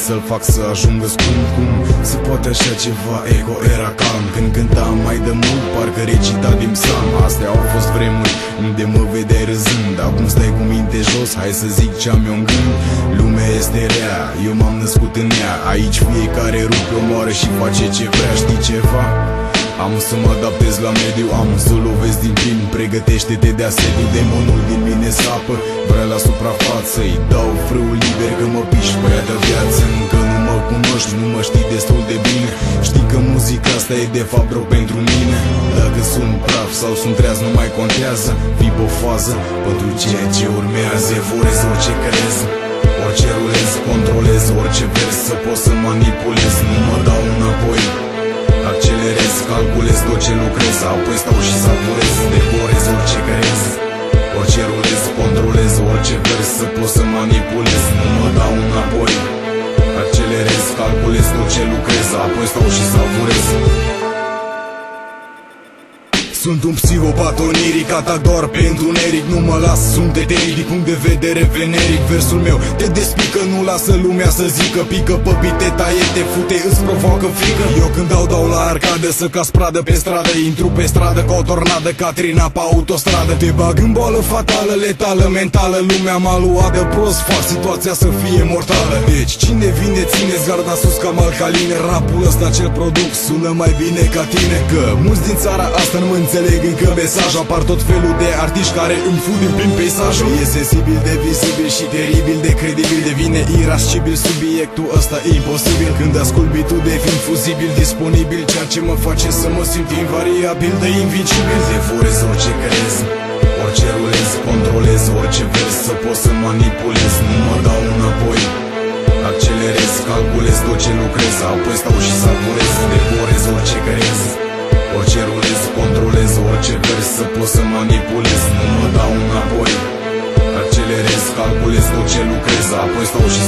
să-l fac să ajungă scump. Cum se poate așa ceva? Ego era calm când cântam mai de mult, parcă recita din psalm. Astea au fost vremuri unde mă vedeai râzând. Acum stai cu minte jos, hai să zic ce-am eu în gând. Lumea este rea, eu m-am născut în ea. Aici fiecare rupe, omoară și face ce vrea. Știi ceva? Am să mă adaptez la mediu, am să lovesc din plin. Pregătește-te de asediu, demonul din mine sapă, vrea la suprafață. Îi dau frâul liber că mă piși băia de viață. Încă nu mă cunoști, nu mă știi destul de bine. Știi că muzica asta e de fapt rău pentru mine. Dacă sunt praf sau sunt treaz nu mai contează. Fii pe fază pentru ceea ce urmează. Evorez orice crez, orice rulez, controlez orice vers, să pot să manipulez. Nu mă dau înapoi, accelerez, calculez tot ce lucrez, apoi stau și savurez. Devorez orice crez, orice rulez, controlez orice vers, să pot să manipulez. Nu mă dau înapoi, accelerez, calculez tot ce lucrez, apoi stau și savurez. Sunt un psihopat oniric, atac doar pe întuneric. Nu mă las, sunt eteric din punct de vedere veneric. Versul meu te despică, nu lasă lumea să zică. Pică pe bite, taie, te fute, îți provoacă frică. Eu când dau la arcadă, să cas pradă pe stradă. Intru pe stradă ca o tornadă, Catrina pe autostradă. Te bag în boală fatală, letală, mentală. Lumea m-a luat de prost, fac situația să fie mortală. Deci cine vine, țineți garda sus ca alcaline. Rapul ăsta cel produc sună mai bine ca tine. Că mulți din țara asta nu mă înțeleg încă mesaj. Apar tot felul de artiști care îmi fud din plin peisajul. E sensibil de vizibil și teribil de credibil. Devine irascibil subiectul ăsta imposibil. Când ascult beat-ul devin fuzibil, disponibil. Ceea ce mă face să mă simt invariabil de invincibil. Devorez orice crez, orice rulez, controlez orice vers, să pot să manipulez. Nu mă dau înapoi, accelerez, calculez tot ce lucrez, apoi stau și savurez. Devorez orice crez, orice rulez, controlez orice vers, să pot să manipulez. Nu mă dau înapoi, accelerez, calculez tot ce lucrez, apoi stau și